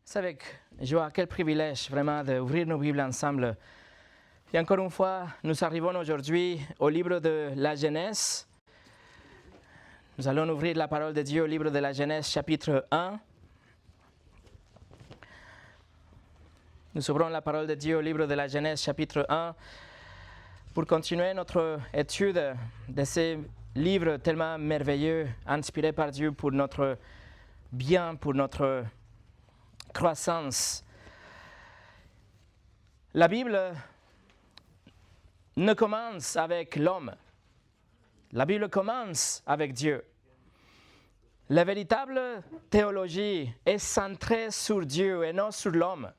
C'est avec joie, quel privilège vraiment d'ouvrir nos Bibles ensemble. Et encore une fois, nous arrivons aujourd'hui au livre de la Genèse. Nous allons ouvrir la parole de Dieu au livre de la Genèse, chapitre 1. Nous ouvrons la parole de Dieu au livre de la Genèse, chapitre 1, pour continuer notre étude de ces livres tellement merveilleux, inspirés par Dieu pour notre bien, pour notre croissance. La Bible ne commence avec l'homme. La Bible commence avec Dieu. La véritable théologie est centrée sur Dieu et non sur l'homme.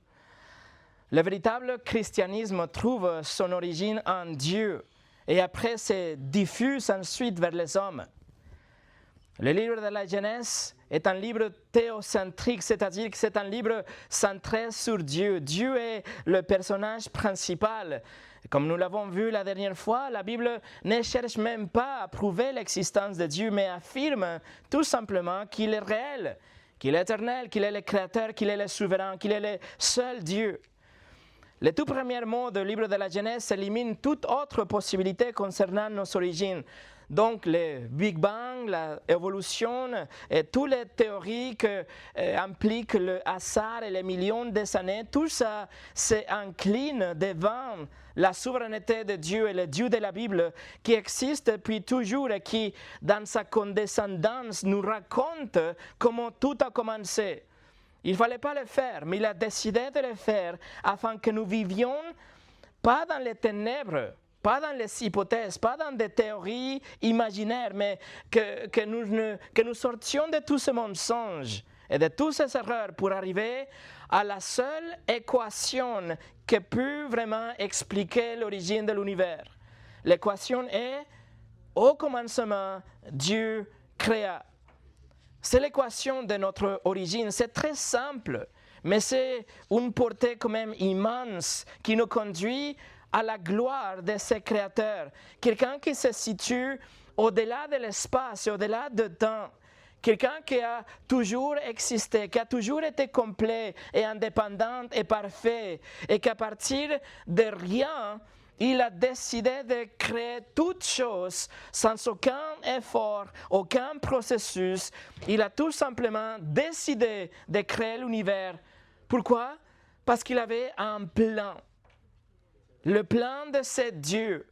Le véritable christianisme trouve son origine en Dieu et après se diffuse ensuite vers les hommes. Le livre de la Genèse est un livre théocentrique, c'est-à-dire que c'est un livre centré sur Dieu. Dieu est le personnage principal. Comme nous l'avons vu la dernière fois, la Bible ne cherche même pas à prouver l'existence de Dieu, mais affirme tout simplement qu'il est réel, qu'il est éternel, qu'il est le créateur, qu'il est le souverain, qu'il est le seul Dieu. Les tout premiers mots du livre de la Genèse éliminent toute autre possibilité concernant nos origines. Donc, le Big Bang, l'évolution et toutes les théories qui impliquent le hasard et les millions d'années, tout ça s'incline devant la souveraineté de Dieu et le Dieu de la Bible qui existe depuis toujours et qui, dans sa condescendance, nous raconte comment tout a commencé. Il ne fallait pas le faire, mais il a décidé de le faire afin que nous vivions pas dans les ténèbres, pas dans les hypothèses, pas dans des théories imaginaires, mais que nous sortions de tous ces mensonges et de toutes ces erreurs pour arriver à la seule équation qui peut vraiment expliquer l'origine de l'univers. L'équation est, au commencement, Dieu créa. C'est l'équation de notre origine. C'est très simple, mais c'est une portée quand même immense qui nous conduit à la gloire de ses créateurs. Quelqu'un qui se situe au-delà de l'espace et au-delà du temps. Quelqu'un qui a toujours existé, qui a toujours été complet et indépendant et parfait, et qu'à partir de rien, il a décidé de créer toutes choses sans aucun effort, aucun processus. Il a tout simplement décidé de créer l'univers. Pourquoi? Parce qu'il avait un plan. Le plan de ce Dieu,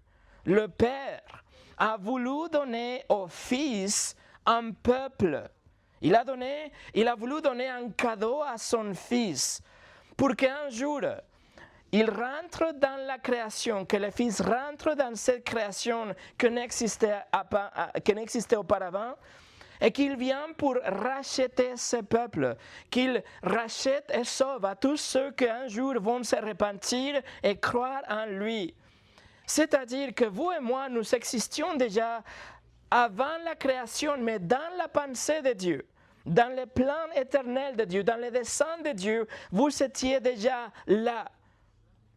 le Père, a voulu donner au Fils un peuple. Il a voulu donner un cadeau à son Fils pour qu'un jour, il rentre dans la création, que le Fils rentre dans cette création qui n'existait auparavant, et qu'il vient pour racheter ce peuple, qu'il rachète et sauve à tous ceux qui un jour vont se repentir et croire en lui. C'est-à-dire que vous et moi, nous existions déjà avant la création, mais dans la pensée de Dieu, dans le plan éternel de Dieu, dans le dessein de Dieu, vous étiez déjà là.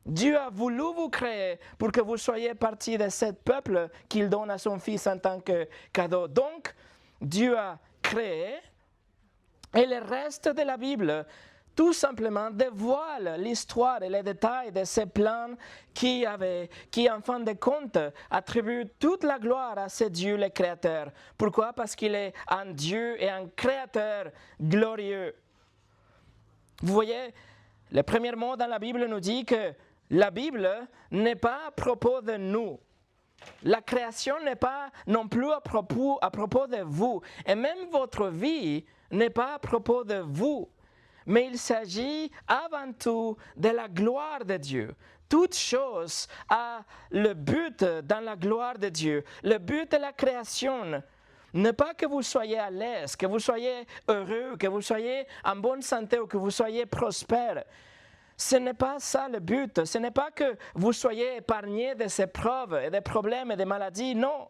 Dieu a voulu vous créer pour que vous soyez partie de ce peuple qu'il donne à son Fils en tant que cadeau. Donc, Dieu a créé et le reste de la Bible, tout simplement, dévoile l'histoire et les détails de ce plan qui, en fin de compte, attribue toute la gloire à ce Dieu, le Créateur. Pourquoi? Parce qu'il est un Dieu et un Créateur glorieux. Vous voyez, le premier mot dans la Bible nous dit que la Bible n'est pas à propos de nous. La création n'est pas non plus à propos de vous. Et même votre vie n'est pas à propos de vous. Mais il s'agit avant tout de la gloire de Dieu. Toute chose a le but dans la gloire de Dieu. Le but de la création n'est pas que vous soyez à l'aise, que vous soyez heureux, que vous soyez en bonne santé ou que vous soyez prospère. Ce n'est pas ça le but. Ce n'est pas que vous soyez épargnés de ces épreuves et des problèmes et des maladies. Non.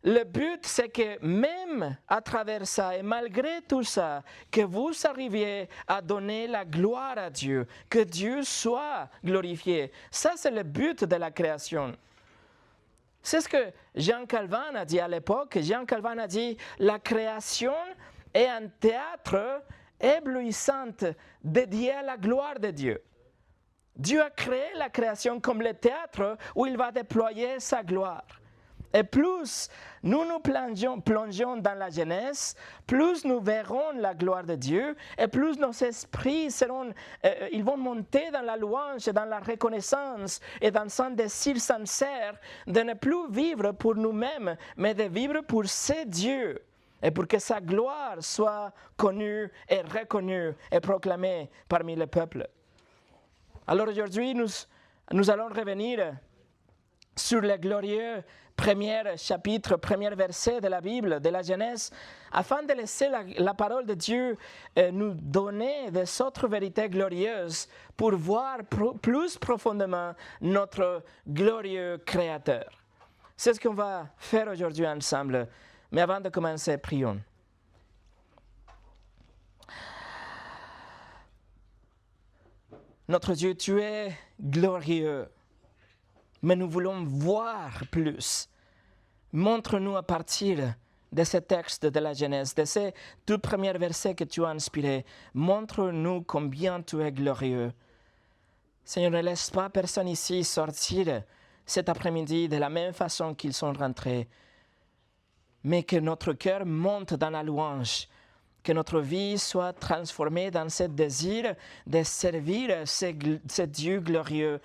Le but, c'est que même à travers ça et malgré tout ça, que vous arriviez à donner la gloire à Dieu, que Dieu soit glorifié. Ça, c'est le but de la création. C'est ce que Jean Calvin a dit à l'époque. Jean Calvin a dit, la création est un théâtre éblouissante dédiée à la gloire de Dieu. Dieu a créé la création comme le théâtre où il va déployer sa gloire. Et plus nous nous plongeons dans la Genèse, plus nous verrons la gloire de Dieu et plus nos esprits ils vont monter dans la louange et dans la reconnaissance et dans un désir sincère de ne plus vivre pour nous-mêmes, mais de vivre pour ces dieux et pour que sa gloire soit connue et reconnue et proclamée parmi le peuple. Alors aujourd'hui, nous allons revenir sur le glorieux premier chapitre, premier verset de la Bible, de la Genèse, afin de laisser la parole de Dieu nous donner des autres vérités glorieuses pour voir plus profondément notre glorieux Créateur. C'est ce qu'on va faire aujourd'hui ensemble. Mais avant de commencer, prions. Notre Dieu, tu es glorieux. Mais nous voulons voir plus. Montre-nous à partir de ce texte de la Genèse, de ces tout premiers versets que tu as inspirés. Montre-nous combien tu es glorieux. Seigneur, ne laisse pas personne ici sortir cet après-midi de la même façon qu'ils sont rentrés. Mais que notre cœur monte dans la louange. Que notre vie soit transformée dans ce désir de servir ce Dieu glorieux.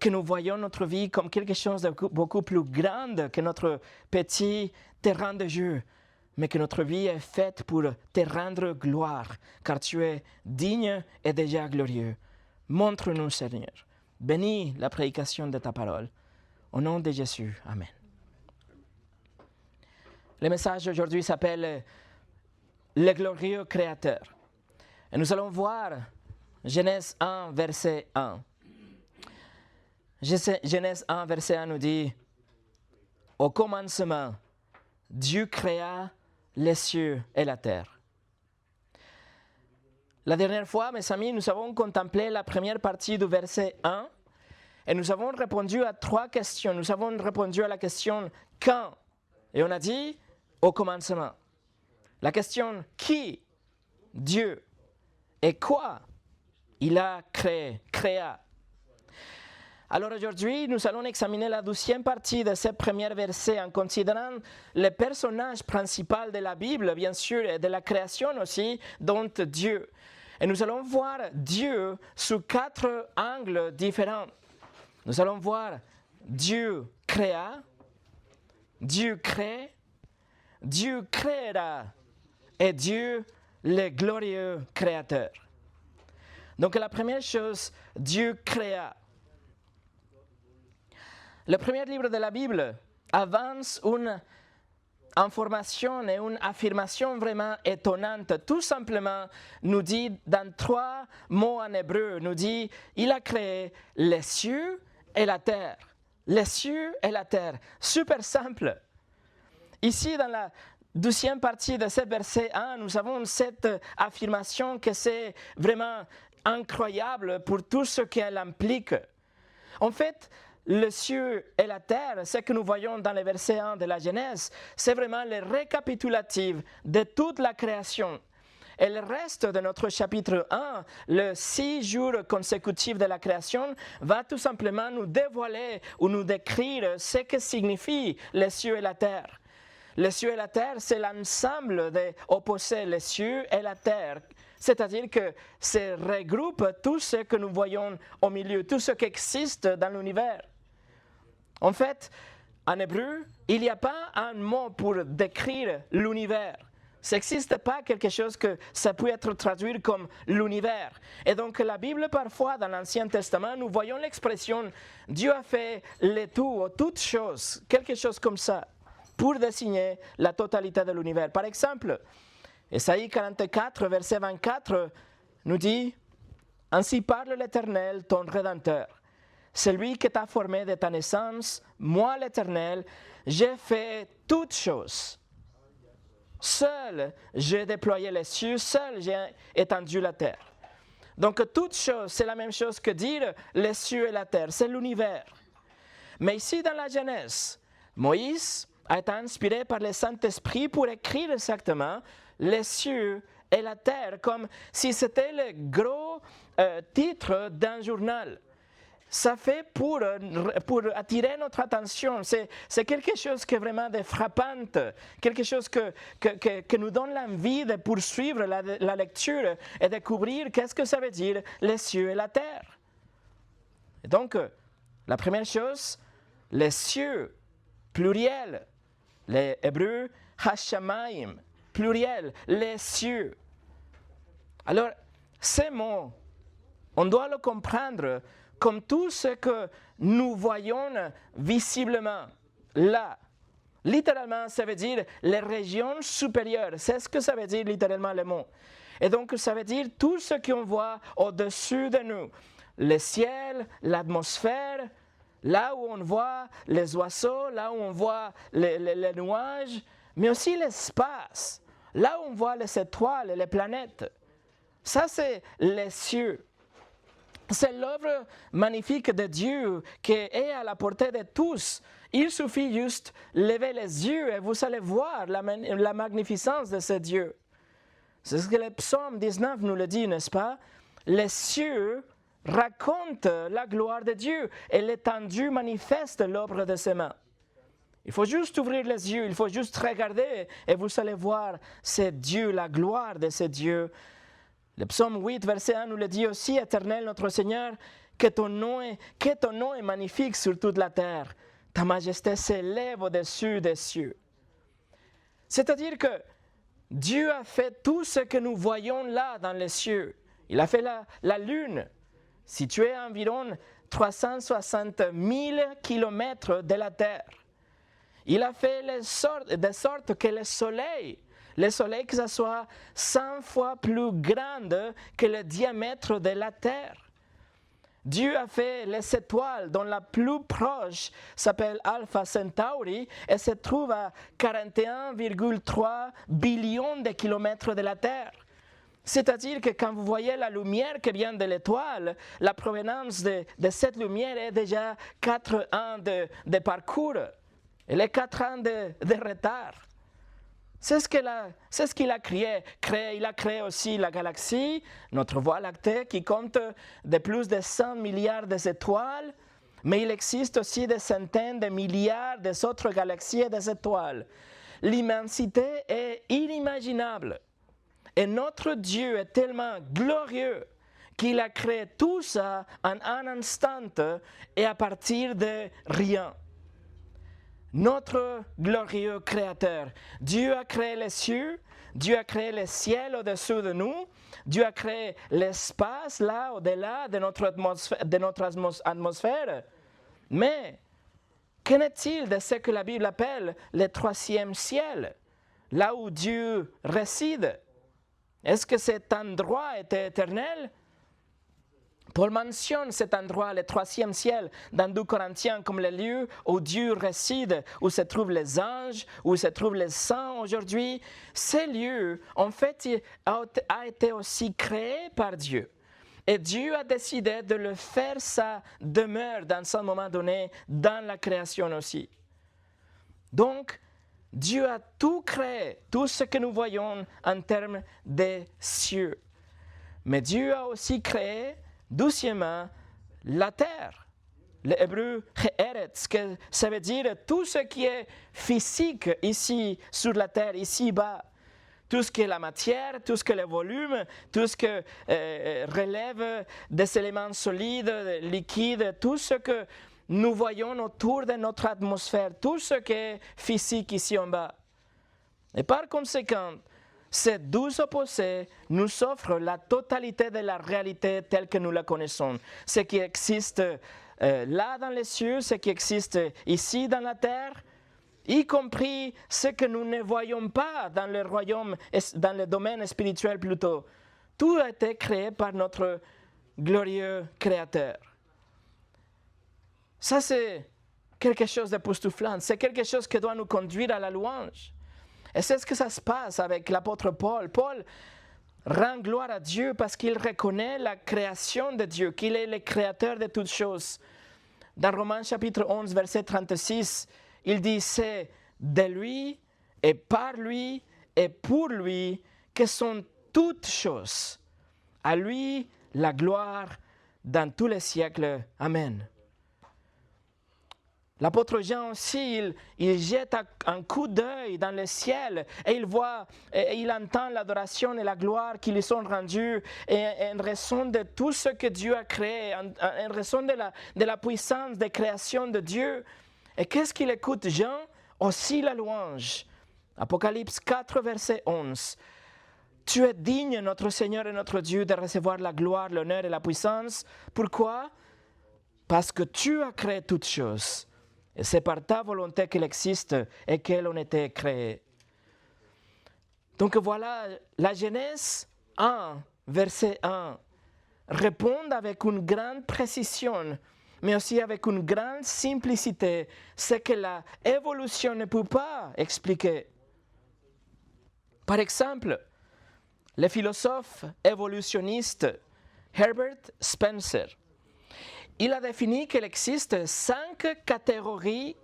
Que nous voyons notre vie comme quelque chose de beaucoup plus grand que notre petit terrain de jeu, mais que notre vie est faite pour te rendre gloire, car tu es digne et déjà glorieux. Montre-nous, Seigneur. Bénis la prédication de ta parole. Au nom de Jésus. Amen. Le message aujourd'hui s'appelle « Le glorieux Créateur ». Et nous allons voir Genèse 1, verset 1. Genèse 1, verset 1 nous dit « Au commencement, Dieu créa les cieux et la terre. » La dernière fois, mes amis, nous avons contemplé la première partie du verset 1 et nous avons répondu à 3 questions. Nous avons répondu à la question « Quand ?» et on a dit « Au commencement ». La question « Qui ?» Dieu. Et quoi il a créa. Alors aujourd'hui, nous allons examiner la 12e partie de ce premier verset en considérant le personnage principal de la Bible, bien sûr, et de la création aussi, dont Dieu. Et nous allons voir Dieu sous 4 angles différents. Nous allons voir Dieu créa, Dieu crée, Dieu créera et Dieu le glorieux Créateur. Donc la première chose, Dieu créa. Le premier livre de la Bible avance une information et une affirmation vraiment étonnante. Tout simplement, nous dit dans 3 mots en hébreu, nous dit « Il a créé les cieux et la terre ». Les cieux et la terre. Super simple. Ici, dans la 12e partie de ce verset 1, nous avons cette affirmation que c'est vraiment incroyable pour tout ce qu'elle implique. En fait, le ciel et la terre, ce que nous voyons dans le verset 1 de la Genèse, c'est vraiment le récapitulatif de toute la création. Et le reste de notre chapitre 1, le 6 jours consécutifs de la création, va tout simplement nous dévoiler ou nous décrire ce que signifie les cieux et la terre. Les cieux et la terre, c'est l'ensemble des opposés, les cieux et la terre. C'est-à-dire que ça regroupe tout ce que nous voyons au milieu, tout ce qui existe dans l'univers. En fait, en hébreu, il n'y a pas un mot pour décrire l'univers. Ça n'existe pas quelque chose que ça peut être traduit comme l'univers. Et donc la Bible, parfois, dans l'Ancien Testament, nous voyons l'expression « Dieu a fait le tout, ou toutes choses », quelque chose comme ça, pour désigner la totalité de l'univers. Par exemple, Ésaïe 44, verset 24, nous dit « Ainsi parle l'Éternel, ton Rédempteur. Celui qui t'a formé de ta naissance, moi l'Éternel, j'ai fait toutes choses. Seul j'ai déployé les cieux, seul j'ai étendu la terre. » Donc toutes choses, c'est la même chose que dire les cieux et la terre, c'est l'univers. Mais ici dans la Genèse, Moïse a été inspiré par le Saint-Esprit pour écrire exactement les cieux et la terre, comme si c'était le gros titre d'un journal. Ça fait pour attirer notre attention. C'est quelque chose qui est vraiment frappant, quelque chose que nous donne l'envie de poursuivre la lecture et découvrir qu'est-ce que ça veut dire les cieux et la terre. Et donc, la première chose, les cieux, pluriel, les Hébreux, Hashamayim, pluriel, les cieux. Alors, ces mots, on doit le comprendre comme tout ce que nous voyons visiblement là. Littéralement, ça veut dire les régions supérieures. C'est ce que ça veut dire littéralement le mot. Et donc, ça veut dire tout ce qu'on voit au-dessus de nous. Le ciel, l'atmosphère, là où on voit les oiseaux, là où on voit les nuages, mais aussi l'espace, là où on voit les étoiles et les planètes. Ça, c'est les cieux. C'est l'œuvre magnifique de Dieu qui est à la portée de tous. Il suffit juste de lever les yeux et vous allez voir la magnificence de ce Dieu. C'est ce que le psaume 19 nous le dit, n'est-ce pas? Les cieux racontent la gloire de Dieu et l'étendue manifeste l'œuvre de ses mains. Il faut juste ouvrir les yeux, il faut juste regarder et vous allez voir c'est Dieu, la gloire de ce Dieu. Le psaume 8, verset 1 nous le dit aussi, Éternel notre Seigneur, que ton nom est magnifique sur toute la terre. Ta majesté s'élève au-dessus des cieux. C'est-à-dire que Dieu a fait tout ce que nous voyons là dans les cieux. Il a fait la lune, située à environ 360 000 kilomètres de la terre. Il a fait de sorte que le soleil que ça soit 100 fois plus grand que le diamètre de la terre. Dieu a fait les étoiles dont la plus proche s'appelle Alpha Centauri et se trouve à 41,3 billions de kilomètres de la Terre. C'est-à-dire que quand vous voyez la lumière qui vient de l'étoile, la provenance de cette lumière est déjà 4 ans de parcours. Elle est 4 ans de retard. C'est ce qu'il a créé. Il a créé aussi la galaxie, notre Voie lactée, qui compte de plus de 100 milliards d'étoiles, mais il existe aussi des centaines de milliards d'autres galaxies et d'étoiles. L'immensité est inimaginable. Et notre Dieu est tellement glorieux qu'il a créé tout ça en un instant et à partir de rien. Notre glorieux Créateur. Dieu a créé les cieux, Dieu a créé le ciel au-dessus de nous, Dieu a créé l'espace là au-delà de notre atmosphère. Mais qu'en est-il de ce que la Bible appelle le troisième ciel, là où Dieu réside? Est-ce que cet endroit était éternel? Paul mentionne cet endroit, le troisième ciel, dans 2 Corinthiens, comme le lieu où Dieu réside, où se trouvent les anges, où se trouvent les saints aujourd'hui. Ce lieu, en fait, a été aussi créé par Dieu. Et Dieu a décidé de le faire sa demeure dans un moment donné, dans la création aussi. Donc, Dieu a tout créé, tout ce que nous voyons en termes de cieux. Mais Dieu a aussi créé doucement la terre. Le hébreu Eretz, que ça veut dire tout ce qui est physique ici sur la terre, ici bas. Tout ce qui est la matière, tout ce qui est le volume, tout ce qui relève des éléments solides, liquides, tout ce que nous voyons autour de notre atmosphère, tout ce qui est physique ici en bas. Et par conséquent, ces deux opposés nous offrent la totalité de la réalité telle que nous la connaissons. Ce qui existe là dans les cieux, ce qui existe ici dans la terre, y compris ce que nous ne voyons pas dans le royaume, dans le domaine spirituel plutôt. Tout a été créé par notre glorieux Créateur. Ça, c'est quelque chose d'époustouflant. C'est quelque chose qui doit nous conduire à la louange. Et c'est ce que ça se passe avec l'apôtre Paul. Paul rend gloire à Dieu parce qu'il reconnaît la création de Dieu, qu'il est le créateur de toutes choses. Dans Romains chapitre 11, verset 36, il dit, c'est de lui et par lui et pour lui que sont toutes choses. À lui la gloire dans tous les siècles. Amen. L'apôtre Jean aussi, il jette un coup d'œil dans le ciel et il voit, et il entend l'adoration et la gloire qui lui sont rendues en raison de tout ce que Dieu a créé, en raison de la puissance de création de Dieu. Et qu'est-ce qu'il écoute Jean? Aussi la louange. Apocalypse 4, verset 11. Tu es digne, notre Seigneur et notre Dieu, de recevoir la gloire, l'honneur et la puissance. Pourquoi? Parce que tu as créé toutes choses. Et c'est par ta volonté qu'elle existe et qu'elle ont été créée. Donc voilà, la Genèse 1, verset 1, répond avec une grande précision, mais aussi avec une grande simplicité, ce que l'évolution ne peut pas expliquer. Par exemple, le philosophe évolutionniste Herbert Spencer, il a défini qu'il existe 5 catégories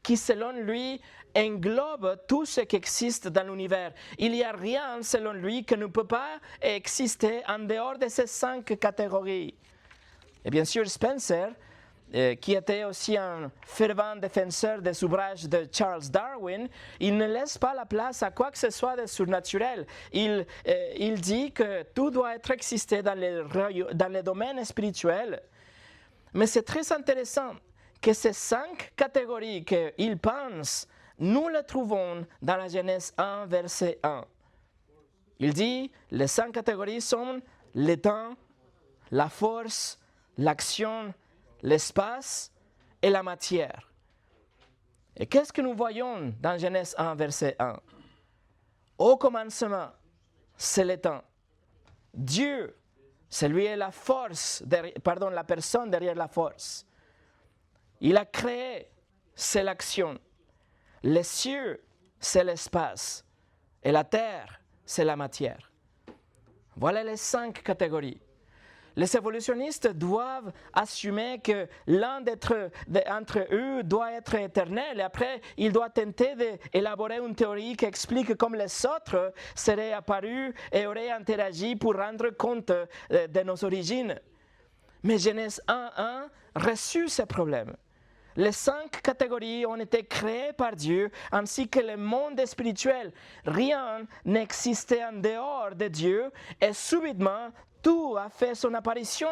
qui, selon lui, englobent tout ce qui existe dans l'univers. Il n'y a rien, selon lui, qui ne peut pas exister en dehors de ces 5 catégories. Et bien sûr, Spencer, qui était aussi un fervent défenseur des ouvrages de Charles Darwin, il ne laisse pas la place à quoi que ce soit de surnaturel. Il dit que tout doit être existé dans le domaine spirituel. Mais c'est très intéressant que ces 5 catégories qu'il pense, nous les trouvons dans la Genèse 1, verset 1. Il dit, les 5 catégories sont le temps, la force, l'action, l'espace et la matière. Et qu'est-ce que nous voyons dans Genèse 1, verset 1? Au commencement, c'est le temps. Dieu, c'est lui et la personne derrière la force. Il a créé, c'est l'action. Les cieux, c'est l'espace. Et la terre, c'est la matière. Voilà les 5 catégories. Les évolutionnistes doivent assumer que l'un d'entre eux doit être éternel et après, il doit tenter d'élaborer une théorie qui explique comment les autres seraient apparus et auraient interagi pour rendre compte de nos origines. Mais Genèse 1.1 reçut ce problème. Les 5 catégories ont été créées par Dieu ainsi que le monde spirituel. Rien n'existait en dehors de Dieu et subitement, tout a fait son apparition.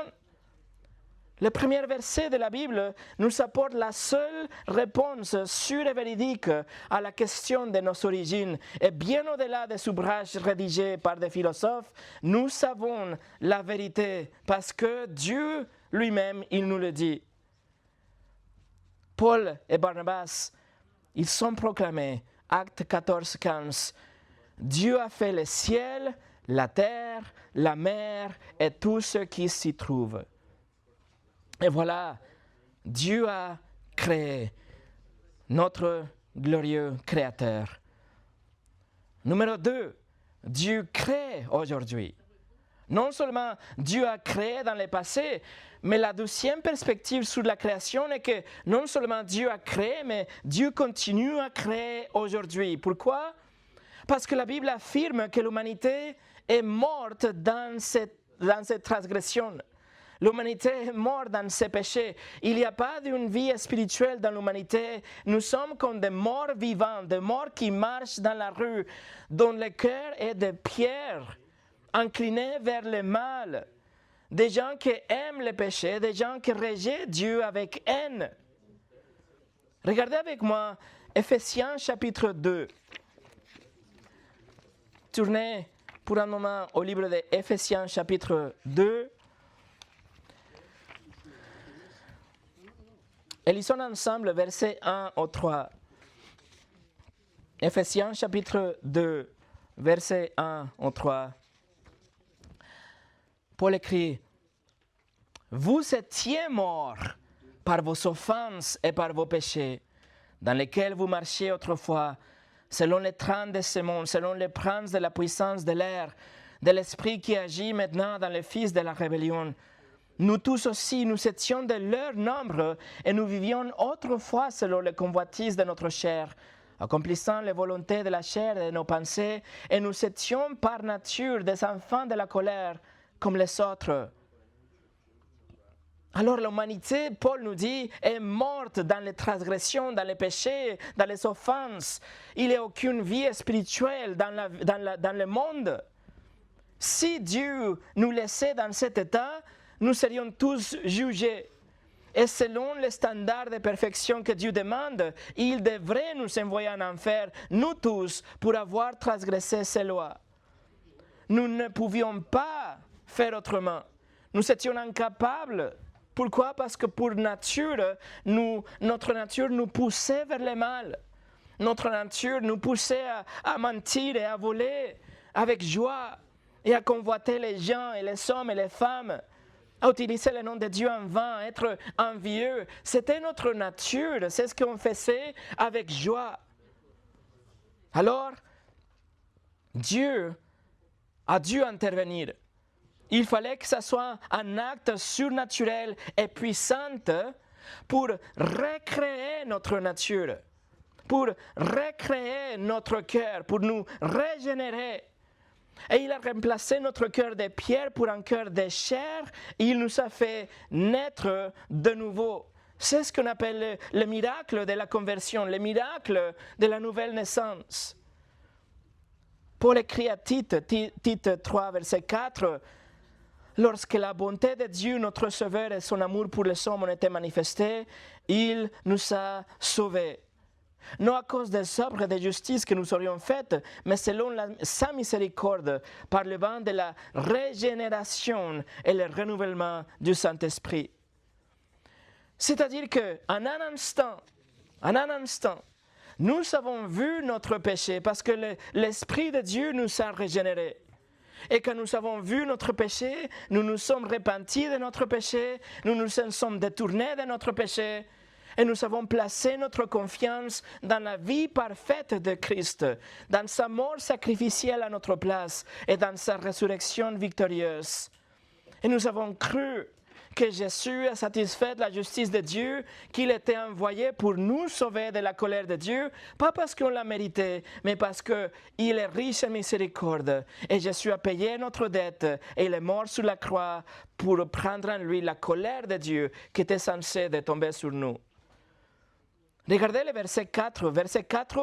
Le premier verset de la Bible nous apporte la seule réponse sûre et véridique à la question de nos origines. Et bien au-delà des ouvrages rédigés par des philosophes, nous savons la vérité parce que Dieu lui-même, il nous le dit. Paul et Barnabas, ils sont proclamés, Actes 14, 15. Dieu a fait le ciel, la terre, la mer et tout ce qui s'y trouve. Et voilà, Dieu a créé notre glorieux Créateur. Numéro 2, Dieu crée aujourd'hui. Non seulement Dieu a créé dans le passé, mais la deuxième perspective sur la création est que non seulement Dieu a créé, mais Dieu continue à créer aujourd'hui. Pourquoi? Parce que la Bible affirme que l'humanité est morte dans cette transgression. L'humanité est morte dans ses péchés. Il n'y a pas d'une vie spirituelle dans l'humanité. Nous sommes comme des morts vivants, des morts qui marchent dans la rue, dont le cœur est de pierre, inclinés vers le mal. Des gens qui aiment le péché, des gens qui rejettent Dieu avec haine. Regardez avec moi Ephésiens chapitre 2. Tournez pour un moment au livre de Ephésiens chapitre 2. Et lisons ensemble versets 1 au 3. Ephésiens chapitre 2, versets 1 au 3. Paul écrit, « Vous étiez morts par vos offenses et par vos péchés, dans lesquels vous marchiez autrefois, selon les trains de ce monde, selon les princes de la puissance de l'air, de l'esprit qui agit maintenant dans les fils de la rébellion. Nous tous aussi, nous étions de leur nombre et nous vivions autrefois selon les convoitises de notre chair, accomplissant les volontés de la chair et de nos pensées, et nous étions par nature des enfants de la colère, comme les autres. Alors l'humanité, Paul nous dit, est morte dans les transgressions, dans les péchés, dans les offenses. Il n'y a aucune vie spirituelle dans le monde. Si Dieu nous laissait dans cet état, nous serions tous jugés. Et selon les standards de perfection que Dieu demande, il devrait nous envoyer en enfer, nous tous, pour avoir transgressé ses lois. Nous ne pouvions pas faire autrement. Nous étions incapables. Pourquoi? Parce que pour nature, notre nature nous poussait vers le mal. Notre nature nous poussait à mentir et à voler avec joie et à convoiter les gens et les hommes et les femmes, à utiliser le nom de Dieu en vain, à être envieux. C'était notre nature, c'est ce qu'on faisait avec joie. Alors, Dieu a dû intervenir. Il fallait que ce soit un acte surnaturel et puissant pour recréer notre nature, pour recréer notre cœur, pour nous régénérer. Et il a remplacé notre cœur de pierre pour un cœur de chair. Et il nous a fait naître de nouveau. C'est ce qu'on appelle le miracle de la conversion, le miracle de la nouvelle naissance. Paul écrit à Tite 3, verset 4, « Lorsque la bonté de Dieu, notre Sauveur, et son amour pour les hommes ont été manifestés, il nous a sauvés. Non à cause des œuvres de justice que nous aurions faites, mais selon sa miséricorde, par le vent de la régénération et le renouvellement du Saint-Esprit. » C'est-à-dire qu'en un instant, nous avons vu notre péché parce que l'Esprit de Dieu nous a régénérés. Et quand nous avons vu notre péché, nous nous sommes repentis de notre péché, nous nous sommes détournés de notre péché, et nous avons placé notre confiance dans la vie parfaite de Christ, dans sa mort sacrificielle à notre place et dans sa résurrection victorieuse. Et nous avons cru que Jésus a satisfait la justice de Dieu, qu'il était envoyé pour nous sauver de la colère de Dieu, pas parce qu'on l'a mérité, mais parce qu'il est riche en miséricorde. Et Jésus a payé notre dette et il est mort sur la croix pour prendre en lui la colère de Dieu qui était censée de tomber sur nous. Regardez le verset 4 au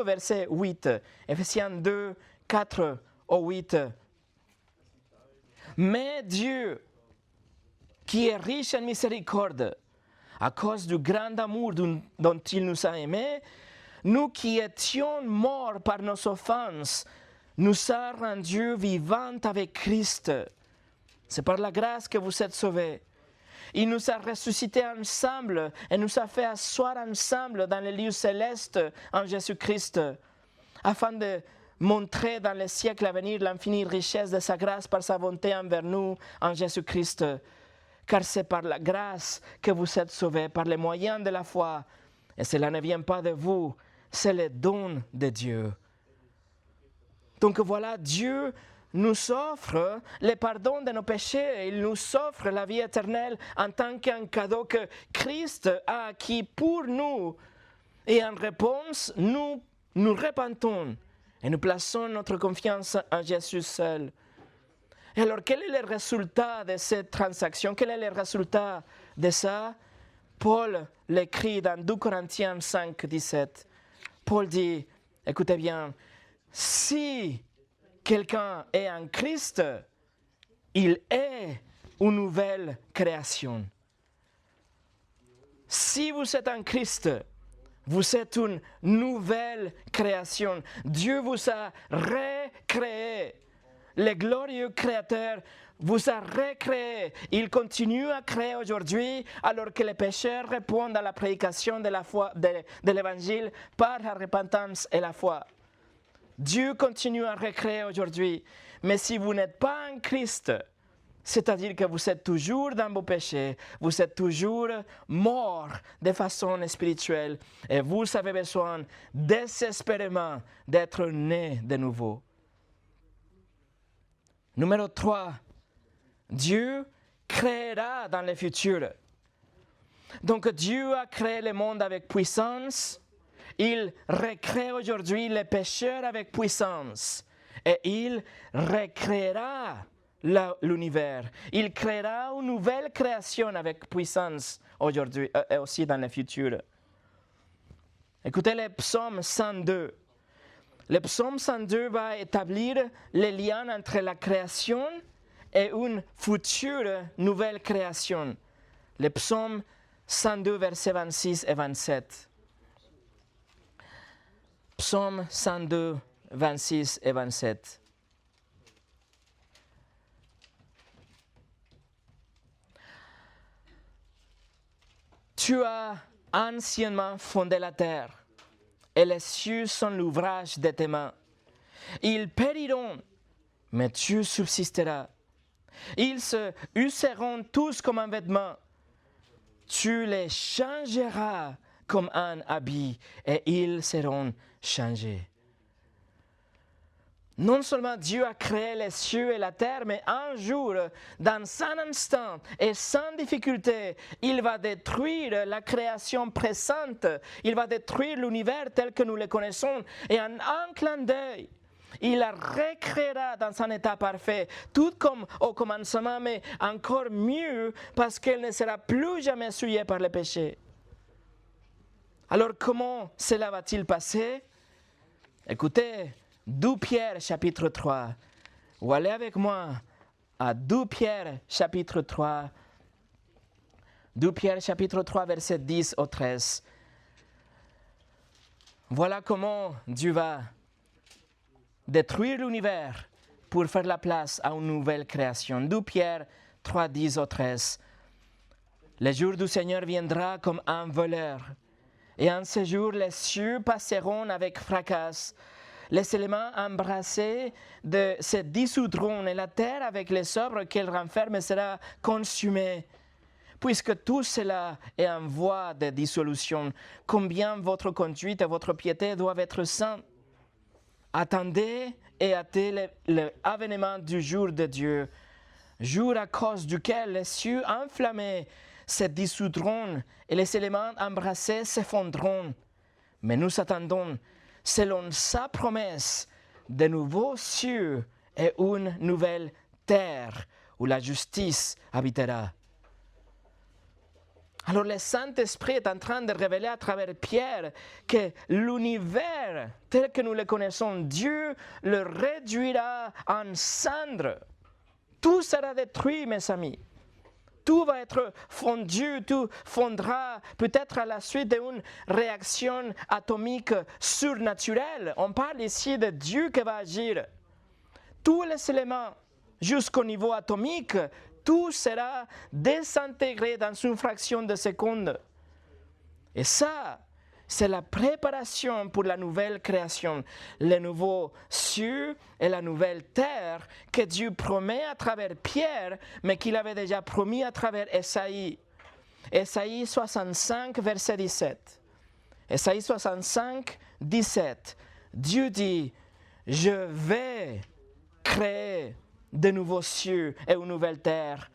verset 8, Ephésiens 2, 4 au 8. Mais Dieu, qui est riche en miséricorde, à cause du grand amour dont il nous a aimés, nous qui étions morts par nos offenses, nous a rendus vivants avec Christ. C'est par la grâce que vous êtes sauvés. Il nous a ressuscités ensemble et nous a fait asseoir ensemble dans les lieux célestes en Jésus-Christ, afin de montrer dans les siècles à venir l'infinie richesse de sa grâce par sa bonté envers nous en Jésus-Christ. Car c'est par la grâce que vous êtes sauvés, par les moyens de la foi. Et cela ne vient pas de vous, c'est le don de Dieu. Donc voilà, Dieu nous offre le pardon de nos péchés. Il nous offre la vie éternelle en tant qu'un cadeau que Christ a acquis pour nous. Et en réponse, nous nous repentons et nous plaçons notre confiance en Jésus seul. Et alors, quel est le résultat de cette transaction? Quel est le résultat de ça? Paul l'écrit dans 2 Corinthiens 5, 17. Paul dit, écoutez bien, si quelqu'un est en Christ, il est une nouvelle création. Si vous êtes en Christ, vous êtes une nouvelle création. Dieu vous a recréé. Le glorieux Créateur vous a recréé. Il continue à créer aujourd'hui alors que les pécheurs répondent à la prédication de la foi, de l'Évangile par la repentance et la foi. Dieu continue à recréer aujourd'hui. Mais si vous n'êtes pas en Christ, c'est-à-dire que vous êtes toujours dans vos péchés, vous êtes toujours mort de façon spirituelle et vous avez besoin désespérément d'être né de nouveau. Numéro 3, Dieu créera dans le futur. Donc Dieu a créé le monde avec puissance il recrée aujourd'hui les pécheurs avec puissance. Et il recréera l'univers. Il créera une nouvelle création avec puissance aujourd'hui et aussi dans le futur. Écoutez le psaume 102. Le psaume 102 va établir les liens entre la création et une future nouvelle création. Le psaume 102, versets 26 et 27. Psaume 102, 26 et 27. Tu as anciennement fondé la terre, et les cieux sont l'ouvrage de tes mains. Ils périront, mais tu subsisteras. Ils se useront tous comme un vêtement. Tu les changeras comme un habit, et ils seront changés. Non seulement Dieu a créé les cieux et la terre, mais un jour, dans un instant et sans difficulté, il va détruire la création présente. Il va détruire l'univers tel que nous le connaissons. Et en un clin d'œil, il la recréera dans un état parfait, tout comme au commencement, mais encore mieux parce qu'elle ne sera plus jamais souillée par le péché. Alors comment cela va-t-il passer? Écoutez, 2 Pierre chapitre 3. Ou allez avec moi à 2 Pierre chapitre 3. 2 Pierre chapitre 3 verset 10 au 13. Voilà comment Dieu va détruire l'univers pour faire la place à une nouvelle création. 2 Pierre 3, 10 au 13. Le jour du Seigneur viendra comme un voleur. Et en ce jour, les cieux passeront avec fracas. Les éléments embrassés se dissoudront et la terre avec les œuvres qu'elle renferme sera consumée. Puisque tout cela est en voie de dissolution, combien votre conduite et votre piété doivent être saintes. Attendez et hâtez l'avènement du jour de Dieu, jour à cause duquel les cieux enflammés se dissoudront et les éléments embrassés s'effondreront. Mais nous attendons, selon sa promesse, de nouveaux cieux et une nouvelle terre où la justice habitera. Alors le Saint-Esprit est en train de révéler à travers Pierre que l'univers tel que nous le connaissons, Dieu le réduira en cendres. Tout sera détruit, mes amis. Tout va être fondu, tout fondra peut-être à la suite d'une réaction atomique surnaturelle. On parle ici de Dieu qui va agir. Tous les éléments, jusqu'au niveau atomique, tout sera désintégré dans une fraction de seconde. Et ça, c'est la préparation pour la nouvelle création, les nouveaux cieux et la nouvelle terre que Dieu promet à travers Pierre, mais qu'il avait déjà promis à travers Ésaïe. Ésaïe 65, verset 17. Ésaïe 65, 17. Dieu dit, je vais créer de nouveaux cieux et une nouvelle terre.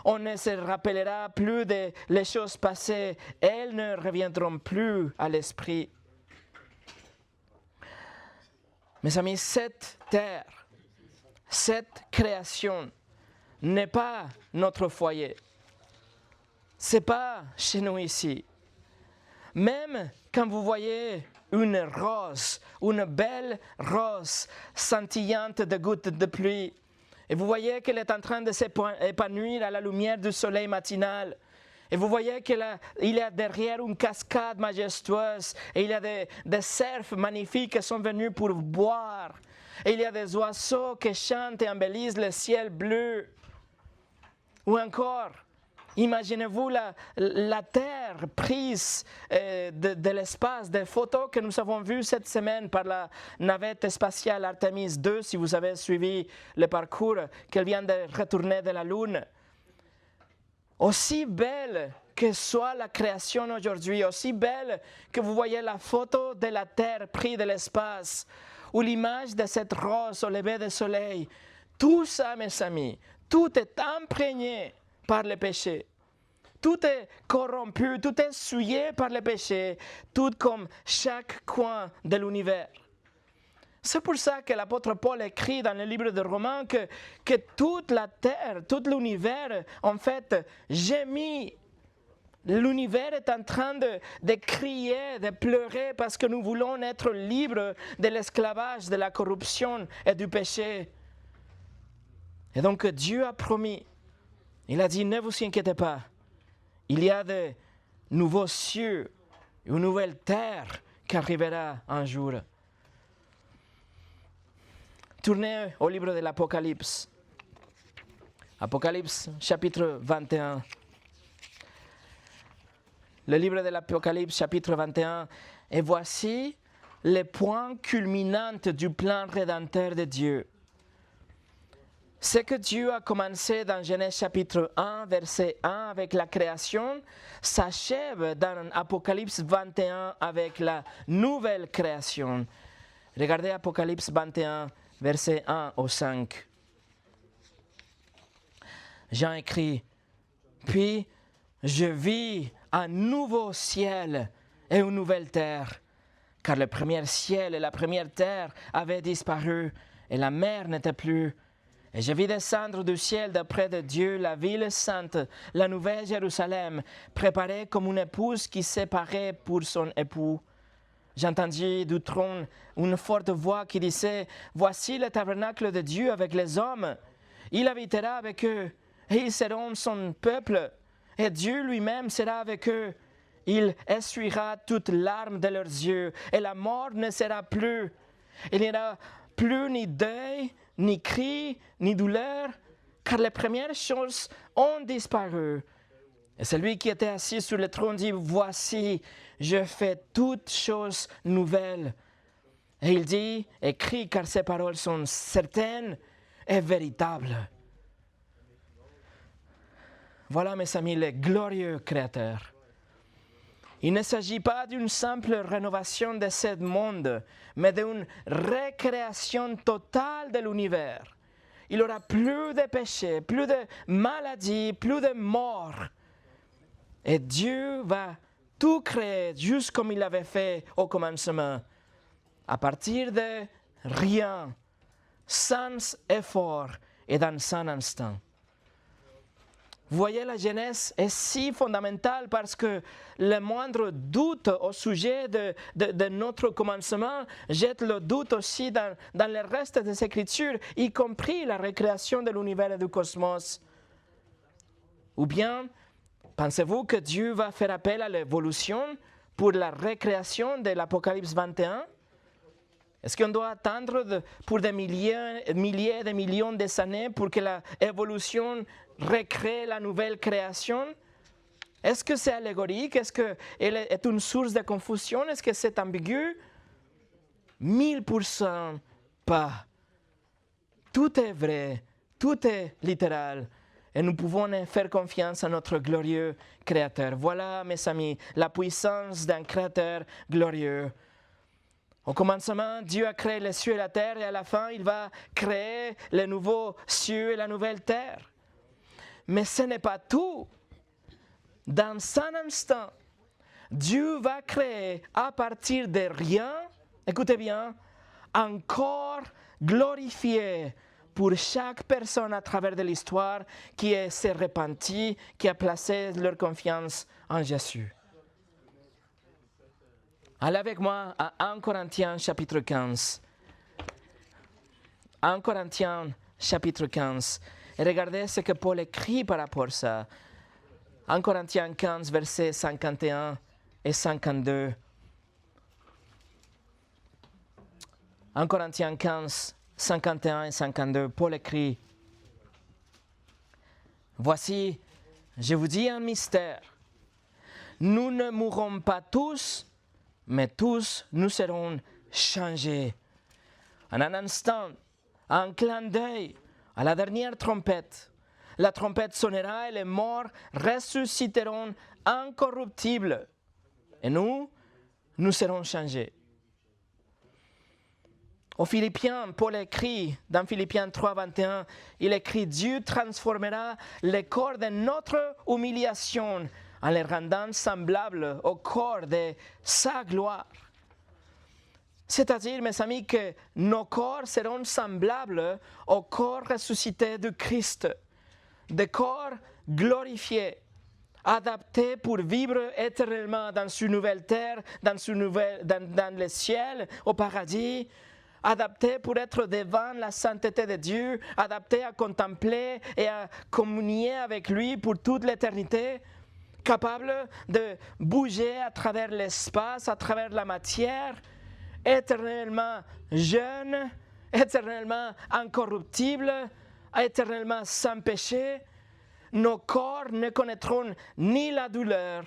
On ne se rappellera plus des choses passées, elles ne reviendront plus à l'esprit. Mes amis, cette terre, cette création n'est pas notre foyer. Ce n'est pas chez nous ici. Même quand vous voyez une rose, une belle rose scintillante de gouttes de pluie, et vous voyez qu'elle est en train de s'épanouir à la lumière du soleil matinal. Et vous voyez qu'il y a derrière une cascade majestueuse. Et il y a des cerfs magnifiques qui sont venus pour boire. Et il y a des oiseaux qui chantent et embellissent le ciel bleu. Ou encore, imaginez-vous la Terre prise de l'espace, des photos que nous avons vues cette semaine par la navette spatiale Artemis 2, si vous avez suivi le parcours qu'elle vient de retourner de la Lune. Aussi belle que soit la création aujourd'hui, aussi belle que vous voyez la photo de la Terre prise de l'espace, ou l'image de cette rose au lever du soleil, tout ça, mes amis, tout est imprégné par le péché. tout est corrompu, tout est souillé par le péché, tout comme chaque coin de l'univers. C'est pour ça que l'apôtre Paul écrit dans le livre de Romains que toute la terre, tout l'univers, en fait, gémit. L'univers est en train de crier, de pleurer parce que nous voulons être libres de l'esclavage, de la corruption et du péché. Et donc Dieu a promis, il a dit, ne vous inquiétez pas, il y a de nouveaux cieux, une nouvelle terre qui arrivera un jour. Tournez au livre de l'Apocalypse. Apocalypse, chapitre 21. Le livre de l'Apocalypse, chapitre 21. Et voici le point culminant du plan rédempteur de Dieu. Ce que Dieu a commencé dans Genèse chapitre 1, verset 1 avec la création, s'achève dans Apocalypse 21 avec la nouvelle création. Regardez Apocalypse 21, verset 1 au 5. Jean écrit, « Puis je vis un nouveau ciel et une nouvelle terre, car le premier ciel et la première terre avaient disparu et la mer n'était plus. Et je vis descendre du ciel d'auprès de Dieu la ville sainte, la nouvelle Jérusalem, préparée comme une épouse qui s'est parée pour son époux. J'entendis du trône une forte voix qui disait, « Voici le tabernacle de Dieu avec les hommes. Il habitera avec eux, et ils seront son peuple, et Dieu lui-même sera avec eux. Il essuiera toutes larmes de leurs yeux, et la mort ne sera plus. Il n'y aura plus ni deuil, ni cri, ni douleur, car les premières choses ont disparu. » Et celui qui était assis sur le trône dit, « Voici, je fais toutes choses nouvelles. » Et il dit, « Écris, car ces paroles sont certaines et véritables. » Voilà, mes amis, le glorieux Créateur. Il ne s'agit pas d'une simple rénovation de ce monde, mais d'une recréation totale de l'univers. Il n'y aura plus de péché, plus de maladies, plus de mort. Et Dieu va tout créer juste comme il l'avait fait au commencement, à partir de rien, sans effort et dans un instant. Vous voyez, la Genèse est si fondamentale parce que le moindre doute au sujet de notre commencement jette le doute aussi dans le reste des Écritures, y compris la récréation de l'univers et du cosmos. Ou bien, pensez-vous que Dieu va faire appel à l'évolution pour la récréation de l'Apocalypse 21? Est-ce qu'on doit attendre pour des milliers et des millions d'années pour que l'évolution recrée la nouvelle création? Est-ce que c'est allégorique? Est-ce qu'elle est une source de confusion? Est-ce que c'est ambigu? 1000% pas. Tout est vrai, tout est littéral. Et nous pouvons faire confiance à notre glorieux Créateur. Voilà, mes amis, la puissance d'un Créateur glorieux. Au commencement, Dieu a créé les cieux et la terre, et à la fin, il va créer les nouveaux cieux et la nouvelle terre. Mais ce n'est pas tout. Dans un instant, Dieu va créer à partir de rien, écoutez bien, un corps glorifié pour chaque personne à travers de l'histoire qui s'est repentie, qui a placé leur confiance en Jésus. Allez avec moi à 1 Corinthiens chapitre 15. 1 Corinthiens chapitre 15. Et regardez ce que Paul écrit par rapport à ça. 1 Corinthiens 15, versets 51 et 52. 1 Corinthiens 15, 51 et 52. Paul écrit, « Voici, je vous dis un mystère. Nous ne mourrons pas tous, mais tous nous serons changés. En un instant, un clin d'œil, à la dernière trompette. La trompette sonnera et les morts ressusciteront incorruptibles. Et nous serons changés. » Aux Philippiens, Paul écrit dans Philippiens 3, 21, il écrit « Dieu transformera le corps de notre humiliation en les rendant semblables au corps de sa gloire. » C'est-à-dire, mes amis, que nos corps seront semblables au corps ressuscité du Christ, des corps glorifiés, adaptés pour vivre éternellement dans une nouvelle terre, dans le ciel, au paradis, adaptés pour être devant la sainteté de Dieu, adaptés à contempler et à communier avec lui pour toute l'éternité, capables de bouger à travers l'espace, à travers la matière, éternellement jeunes, éternellement incorruptibles, éternellement sans péché. Nos corps ne connaîtront ni la douleur,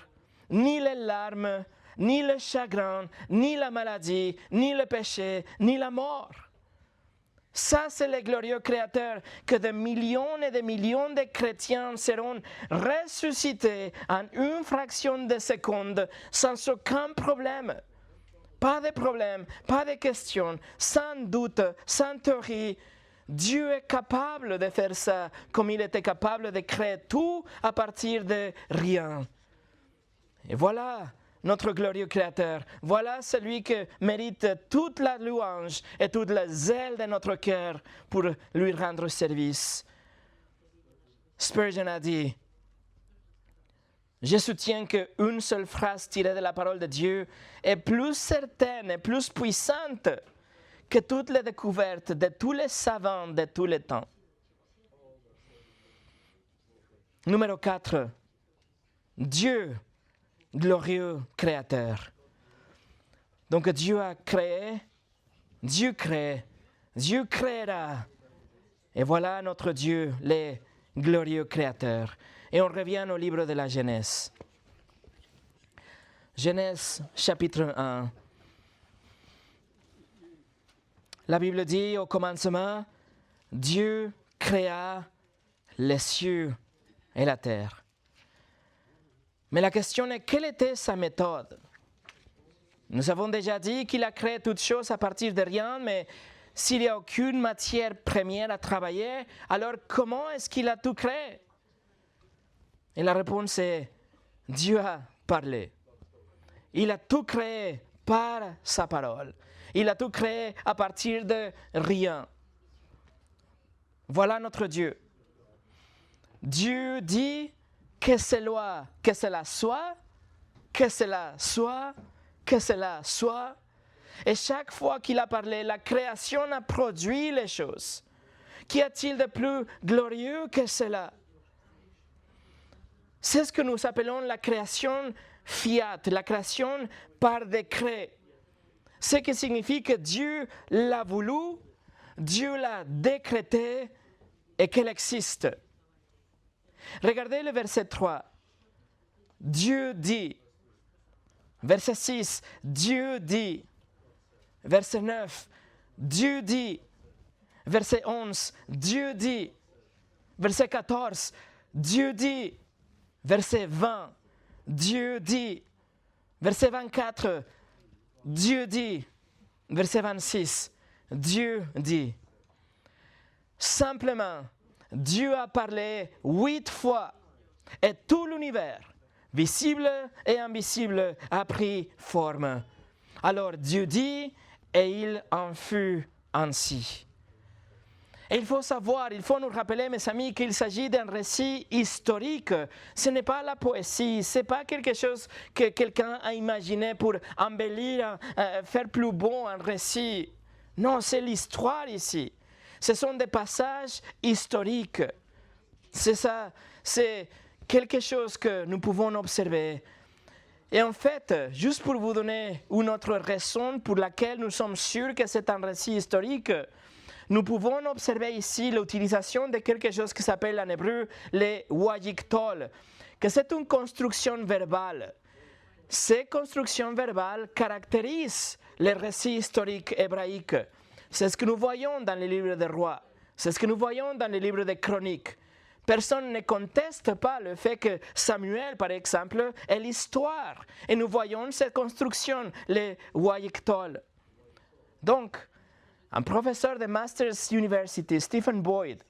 ni les larmes, ni le chagrin, ni la maladie, ni le péché, ni la mort. Ça, c'est le glorieux Créateur, que des millions et des millions de chrétiens seront ressuscités en une fraction de seconde, sans aucun problème. Pas de problème, pas de questions, sans doute, sans théorie. Dieu est capable de faire ça, comme il était capable de créer tout à partir de rien. Et voilà notre glorieux Créateur. Voilà celui qui mérite toute la louange et toute la zèle de notre cœur pour lui rendre service. Spurgeon a dit, je soutiens qu'une seule phrase tirée de la parole de Dieu est plus certaine et plus puissante que toutes les découvertes de tous les savants de tous les temps. Numéro 4. Dieu, glorieux Créateur. Donc Dieu a créé, Dieu crée, Dieu créera. Et voilà notre Dieu, le glorieux Créateur. Et on revient au livre de la Genèse. Genèse chapitre 1. La Bible dit au commencement, Dieu créa les cieux et la terre. Mais la question est, quelle était sa méthode? Nous avons déjà dit qu'il a créé toutes choses à partir de rien, mais s'il n'y a aucune matière première à travailler, alors comment est-ce qu'il a tout créé? Et la réponse est, Dieu a parlé. Il a tout créé par sa parole. Il a tout créé à partir de rien. Voilà notre Dieu. Dieu dit que cela soit, que cela soit, que cela soit. Et chaque fois qu'il a parlé, la création a produit les choses. Qu'y a-t-il de plus glorieux que cela? C'est ce que nous appelons la création fiat, la création par décret. Ce qui signifie que Dieu l'a voulu, Dieu l'a décrété et qu'elle existe. Regardez le verset 3. Dieu dit. Verset 6. Dieu dit. Verset 9. Dieu dit. Verset 11. Dieu dit. Verset 14. Dieu dit. Verset 20. Dieu dit. Verset 24. Dieu dit. Verset 26. Dieu dit. Simplement, Dieu a parlé 8 fois et tout l'univers, visible et invisible, a pris forme. Alors Dieu dit et il en fut ainsi. Et il faut savoir, il faut nous rappeler, mes amis, qu'il s'agit d'un récit historique. Ce n'est pas la poésie, ce n'est pas quelque chose que quelqu'un a imaginé pour embellir, faire plus beau un récit. Non, c'est l'histoire ici. Ce sont des passages historiques. C'est ça, c'est quelque chose que nous pouvons observer. Et en fait, juste pour vous donner une autre raison pour laquelle nous sommes sûrs que c'est un récit historique, nous pouvons observer ici l'utilisation de quelque chose qui s'appelle en hébreu le wayiktol, que c'est une construction verbale. Ces constructions verbales caractérisent les récits historiques hébraïques. C'est ce que nous voyons dans les livres des rois. C'est ce que nous voyons dans les livres des chroniques. Personne ne conteste pas le fait que Samuel, par exemple, est l'histoire. Et nous voyons cette construction, le wayiktol. Donc, Un professeur de Masters University, Stephen Boyd,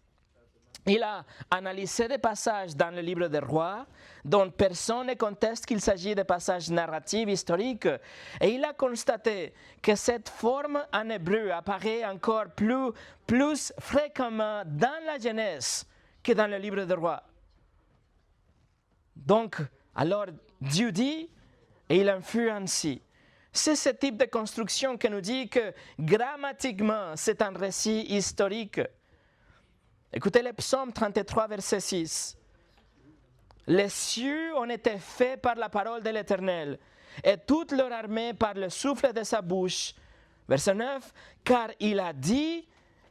il a analysé des passages dans le livre des Rois dont personne ne conteste qu'il s'agit de passages narratifs, historiques, et il a constaté que cette forme en hébreu apparaît encore plus fréquemment dans la Genèse que dans le livre des Rois. Donc, alors Dieu dit, et il en fut ainsi. C'est ce type de construction qui nous dit que grammatiquement, c'est un récit historique. Écoutez le psaume 33, verset 6. Les cieux ont été faits par la parole de l'Éternel, et toute leur armée par le souffle de sa bouche. Verset 9. Car il a dit,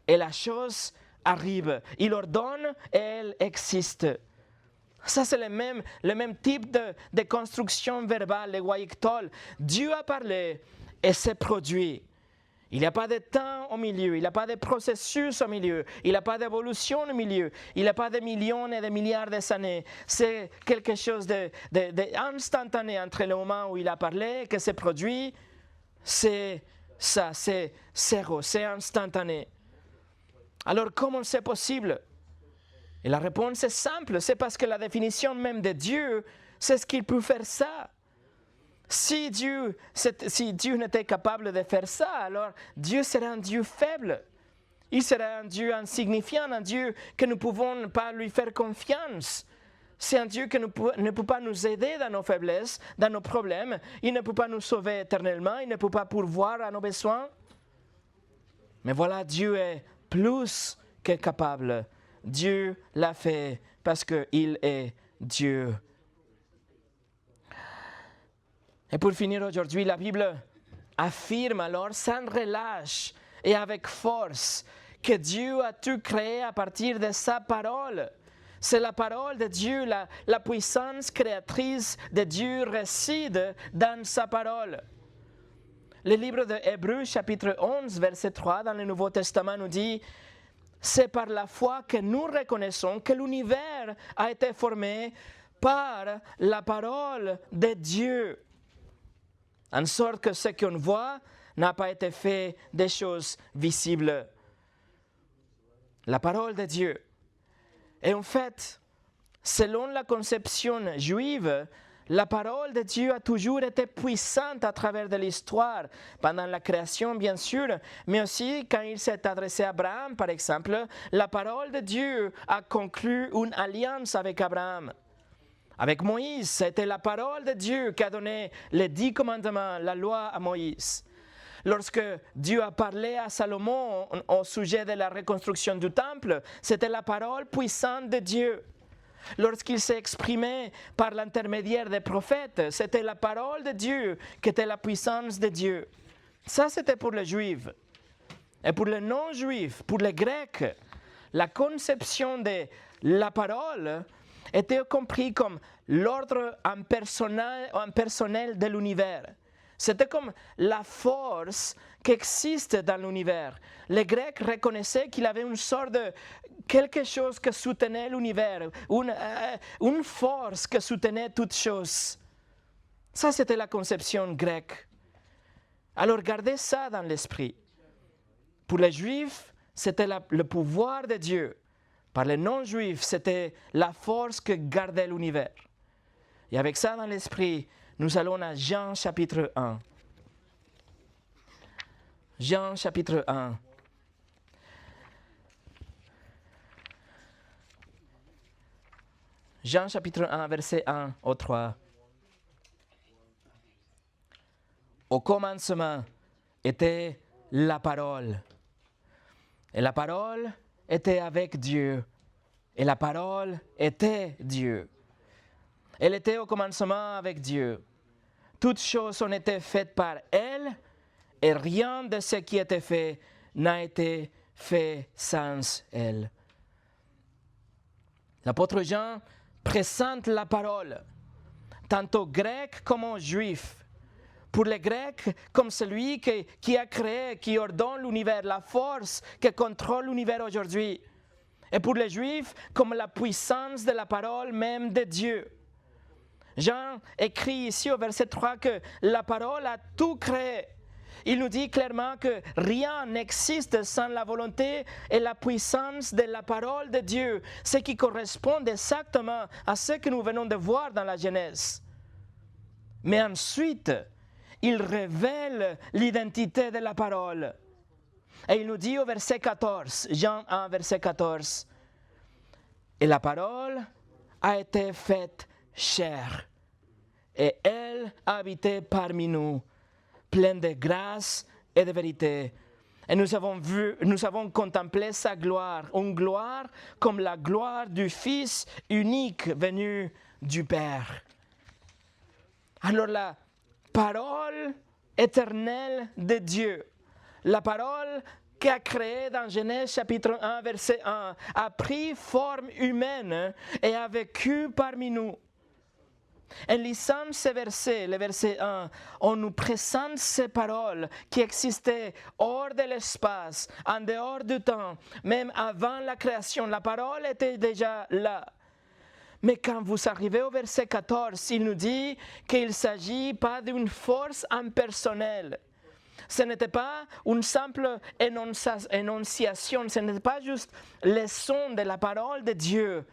et la chose arrive. Il ordonne, et elle existe. Ça, c'est le même type de construction verbale, le Wayiktol. Dieu a parlé, et c'est produit. Il n'y a pas de temps au milieu, il n'y a pas de processus au milieu, il n'y a pas d'évolution au milieu, il n'y a pas de millions et de milliards d'années. C'est quelque chose d'instantané entre le moment où il a parlé et que c'est produit. C'est ça, c'est zéro, c'est instantané. Alors comment c'est possible? Et la réponse est simple, c'est parce que la définition même de Dieu, c'est ce qu'il peut faire ça. Si Dieu n'était capable de faire ça, alors Dieu serait un Dieu faible. Il serait un Dieu insignifiant, un Dieu que nous ne pouvons pas lui faire confiance. C'est un Dieu qui ne peut pas nous aider dans nos faiblesses, dans nos problèmes. Il ne peut pas nous sauver éternellement, il ne peut pas pourvoir à nos besoins. Mais voilà, Dieu est plus que capable. Dieu l'a fait parce qu'il est Dieu. Et pour finir aujourd'hui, la Bible affirme alors sans relâche et avec force que Dieu a tout créé à partir de sa parole. C'est la parole de Dieu, la puissance créatrice de Dieu réside dans sa parole. Le livre de Hébreux, chapitre 11, verset 3, dans le Nouveau Testament, nous dit « C'est par la foi que nous reconnaissons que l'univers a été formé par la parole de Dieu. » En sorte que ce qu'on voit n'a pas été fait des choses visibles. La parole de Dieu. Et en fait, selon la conception juive, la parole de Dieu a toujours été puissante à travers de l'histoire, pendant la création bien sûr, mais aussi quand il s'est adressé à Abraham, par exemple, la parole de Dieu a conclu une alliance avec Abraham. Avec Moïse, c'était la parole de Dieu qui a donné les 10 commandements, la loi à Moïse. Lorsque Dieu a parlé à Salomon au sujet de la reconstruction du temple, c'était la parole puissante de Dieu. Lorsqu'il s'est exprimé par l'intermédiaire des prophètes, c'était la parole de Dieu qui était la puissance de Dieu. Ça, c'était pour les Juifs. Et pour les non-Juifs, pour les Grecs, la conception de la parole était compris comme l'ordre impersonnel de l'univers. C'était comme la force qui existe dans l'univers. Les Grecs reconnaissaient qu'il y avait une sorte de quelque chose qui soutenait l'univers, une force qui soutenait toutes choses. Ça, c'était la conception grecque. Alors, gardez ça dans l'esprit. Pour les Juifs, c'était le pouvoir de Dieu. Par les non-juifs, c'était la force que gardait l'univers. Et avec ça dans l'esprit, nous allons à Jean chapitre 1. Jean chapitre 1. Jean chapitre 1, verset 1 au 3. Au commencement était la parole. Et la parole était avec Dieu, et la parole était Dieu. Elle était au commencement avec Dieu. Toutes choses ont été faites par elle, et rien de ce qui était fait n'a été fait sans elle. L'apôtre Jean présente la parole, tantôt grec comme juif. Pour les Grecs, comme celui qui a créé, qui ordonne l'univers, la force qui contrôle l'univers aujourd'hui. Et pour les Juifs, comme la puissance de la parole même de Dieu. Jean écrit ici au verset 3 que la parole a tout créé. il nous dit clairement que rien n'existe sans la volonté et la puissance de la parole de Dieu, ce qui correspond exactement à ce que nous venons de voir dans la Genèse. Mais ensuite, il révèle l'identité de la parole. Et il nous dit au verset 14, Jean 1, verset 14, « Et la parole a été faite chair, et elle a habité parmi nous, pleine de grâce et de vérité. Et nous avons contemplé sa gloire, une gloire comme la gloire du Fils unique venu du Père. » Alors la parole éternelle de Dieu, la parole qui a créé dans Genèse chapitre 1, verset 1, a pris forme humaine et a vécu parmi nous. En lisant ce verset, le verset 1, on nous présente ces paroles qui existaient hors de l'espace, en dehors du temps, même avant la création. La parole était déjà là. Mais quand vous arrivez au verset 14, il nous dit qu'il ne s'agit pas d'une force impersonnelle. Ce n'était pas une simple énonciation, ce n'était pas juste le son de la parole de Dieu.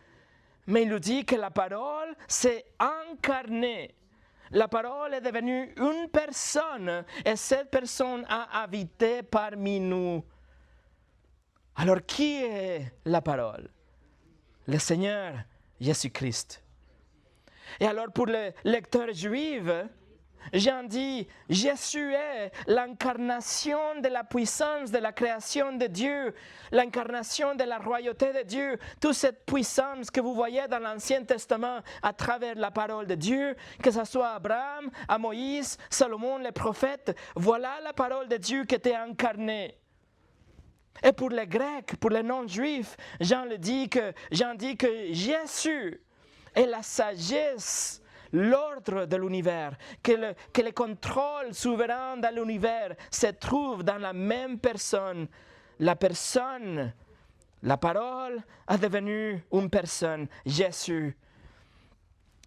Mais il nous dit que la parole s'est incarnée. La parole est devenue une personne et cette personne a habité parmi nous. Alors qui est la parole? Le Seigneur Jésus-Christ. Et alors pour les lecteurs juifs, Jean dit, Jésus est l'incarnation de la puissance de la création de Dieu, l'incarnation de la royauté de Dieu, toute cette puissance que vous voyez dans l'Ancien Testament à travers la parole de Dieu, que ce soit Abraham, à Moïse, Salomon, les prophètes, voilà la parole de Dieu qui était incarnée. Et pour les Grecs, pour les non-juifs, Jean dit que Jésus est la sagesse, l'ordre de l'univers, que le contrôle souverain de l'univers se trouve dans la même personne. La personne, la parole est devenue une personne, Jésus.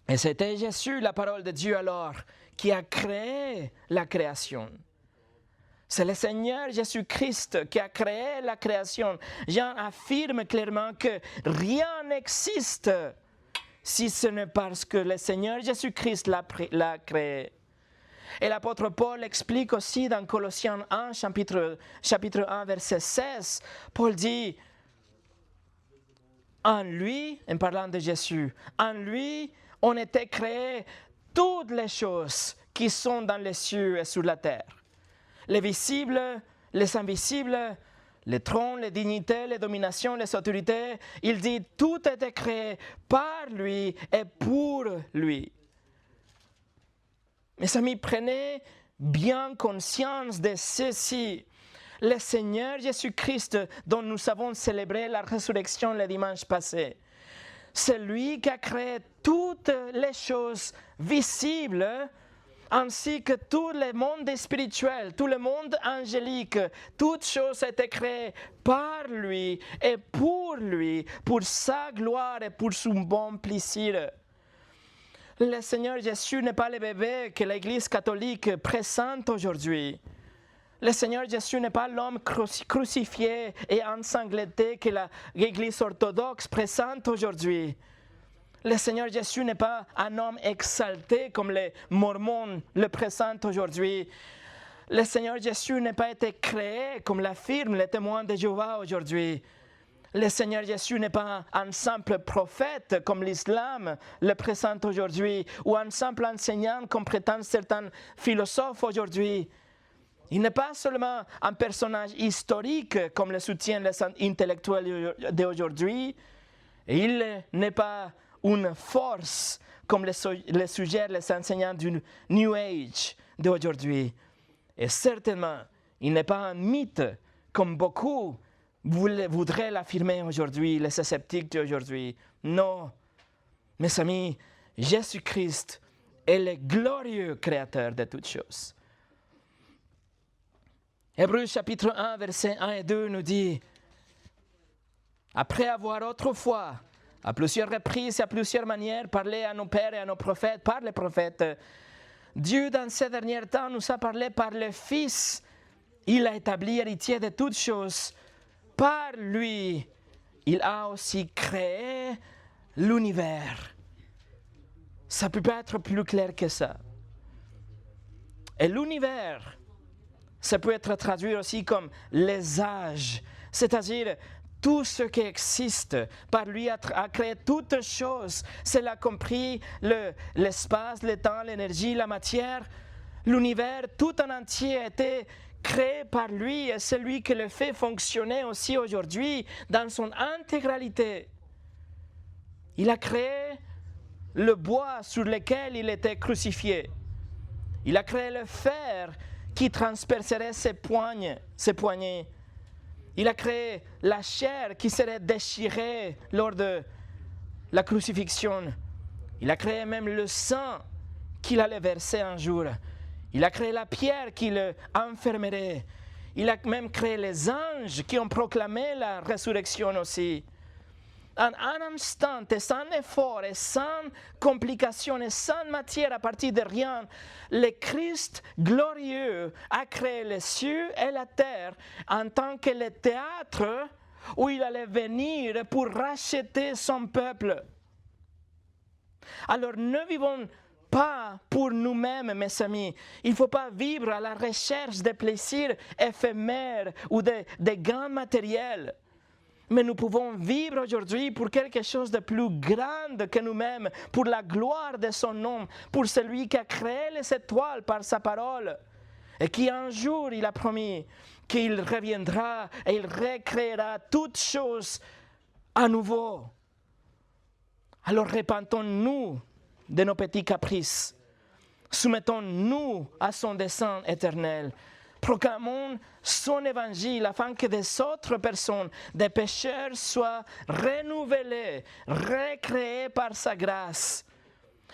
Et c'était Jésus, la parole de Dieu alors, qui a créé la création. C'est le Seigneur Jésus-Christ qui a créé la création. Jean affirme clairement que rien n'existe si ce n'est parce que le Seigneur Jésus-Christ l'a créé. Et l'apôtre Paul explique aussi dans Colossiens 1, chapitre 1, verset 16, Paul dit, en lui, en parlant de Jésus, en lui, on était créé toutes les choses qui sont dans les cieux et sur la terre. Les visibles, les invisibles, les trônes, les dignités, les dominations, les autorités, il dit tout a été créé par lui et pour lui. Mes amis, prenez bien conscience de ceci. Le Seigneur Jésus-Christ, dont nous avons célébré la résurrection le dimanche passé, c'est lui qui a créé toutes les choses visibles, ainsi que tout le monde spirituel, tout le monde angélique, toutes choses ont été créées par lui et pour sa gloire et pour son bon plaisir. Le Seigneur Jésus n'est pas le bébé que l'Église catholique présente aujourd'hui. Le Seigneur Jésus n'est pas l'homme crucifié et ensanglanté que l'Église orthodoxe présente aujourd'hui. Le Seigneur Jésus n'est pas un homme exalté comme les Mormons le présentent aujourd'hui. Le Seigneur Jésus n'a pas été créé comme l'affirment les témoins de Jéhovah aujourd'hui. Le Seigneur Jésus n'est pas un simple prophète comme l'islam le présente aujourd'hui ou un simple enseignant comme prétendent certains philosophes aujourd'hui. Il n'est pas seulement un personnage historique comme le soutiennent les intellectuels d'aujourd'hui. Il n'est pas une force comme le suggèrent les enseignants du New Age d'aujourd'hui. Et certainement, il n'est pas un mythe comme beaucoup voudraient l'affirmer aujourd'hui, les sceptiques d'aujourd'hui. Non, mes amis, Jésus-Christ est le glorieux créateur de toutes choses. Hébreux chapitre 1, versets 1 et 2 nous dit, après avoir autrefois, à plusieurs reprises et à plusieurs manières, parlé à nos pères et à nos prophètes, par les prophètes, Dieu, dans ces derniers temps, nous a parlé par le Fils il a établi héritier de toutes choses. Par lui, il a aussi créé l'univers. Ça ne peut pas être plus clair que ça. Et l'univers, ça peut être traduit aussi comme les âges, c'est-à-dire tout ce qui existe. Par lui a créé toutes choses. Cela compris l'espace, le temps, l'énergie, la matière. L'univers tout en entier a été créé par lui et c'est lui qui le fait fonctionner aussi aujourd'hui dans son intégralité. Il a créé le bois sur lequel il était crucifié. Il a créé le fer qui transpercerait ses poignets. Il a créé la chair qui serait déchirée lors de la crucifixion. Il a créé même le sang qu'il allait verser un jour. Il a créé la pierre qui le enfermerait. Il a même créé les anges qui ont proclamé la résurrection aussi. En un instant, et sans effort, et sans complication, et sans matière à partir de rien, le Christ glorieux a créé les cieux et la terre en tant que le théâtre où il allait venir pour racheter son peuple. Alors ne vivons pas pour nous-mêmes, mes amis. Il ne faut pas vivre à la recherche des plaisirs éphémères ou des gains matériels. Mais nous pouvons vivre aujourd'hui pour quelque chose de plus grand que nous-mêmes, pour la gloire de son nom, pour celui qui a créé les étoiles par sa parole et qui un jour, il a promis qu'il reviendra et il recréera toutes choses à nouveau. Alors repentons-nous de nos petits caprices. Soumettons-nous à son dessein éternel. Proclamons son évangile afin que des autres personnes, des pécheurs, soient renouvelés, recréés par sa grâce.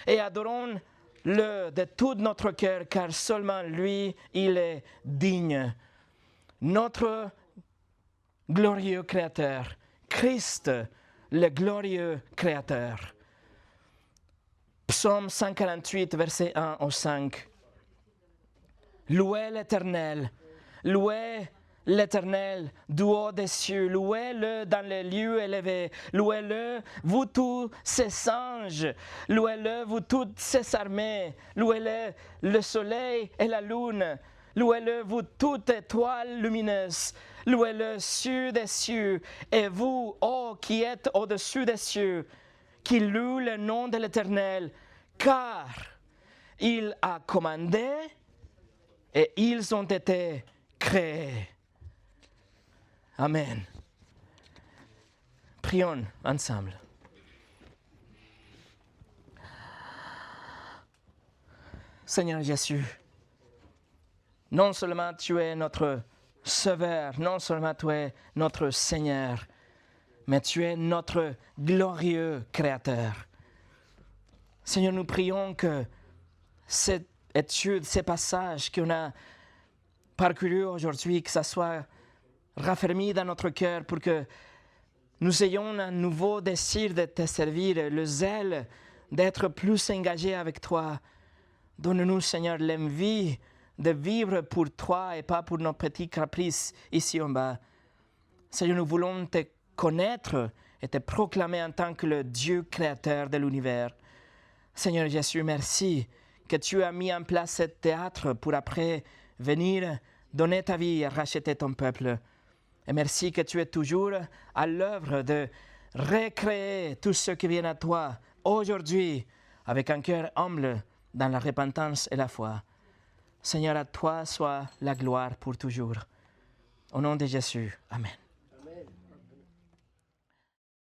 Et adorons-le de tout notre cœur, car seulement lui, il est digne. Notre glorieux Créateur, Christ, le glorieux Créateur. Psaume 148, versets 1 au 5. Louez l'Éternel du haut des cieux, louez-le dans les lieux élevés, louez-le, vous tous ses anges, louez-le, vous toutes ses armées, louez-le, le soleil et la lune, louez-le, vous toutes étoiles lumineuses, louez-le, cieux des cieux, et vous, ô qui êtes au-dessus des cieux, qui louent le nom de l'Éternel, car il a commandé et ils ont été créés. Amen. Prions ensemble. Seigneur Jésus, non seulement tu es notre Sauveur, non seulement tu es notre Seigneur, mais tu es notre glorieux Créateur. Seigneur, nous prions que cette étude, ces passages qu'on a parcourus aujourd'hui, que ça soit raffermi dans notre cœur pour que nous ayons un nouveau désir de te servir, le zèle d'être plus engagés avec toi. Donne-nous, Seigneur, l'envie de vivre pour toi et pas pour nos petits caprices ici en bas. Seigneur, nous voulons te connaître et te proclamer en tant que le Dieu créateur de l'univers. Seigneur Jésus, merci que tu as mis en place ce théâtre pour après venir donner ta vie et racheter ton peuple. Et merci que tu es toujours à l'œuvre de recréer tout ce qui vient à toi aujourd'hui avec un cœur humble dans la repentance et la foi. Seigneur, à toi soit la gloire pour toujours. Au nom de Jésus, Amen.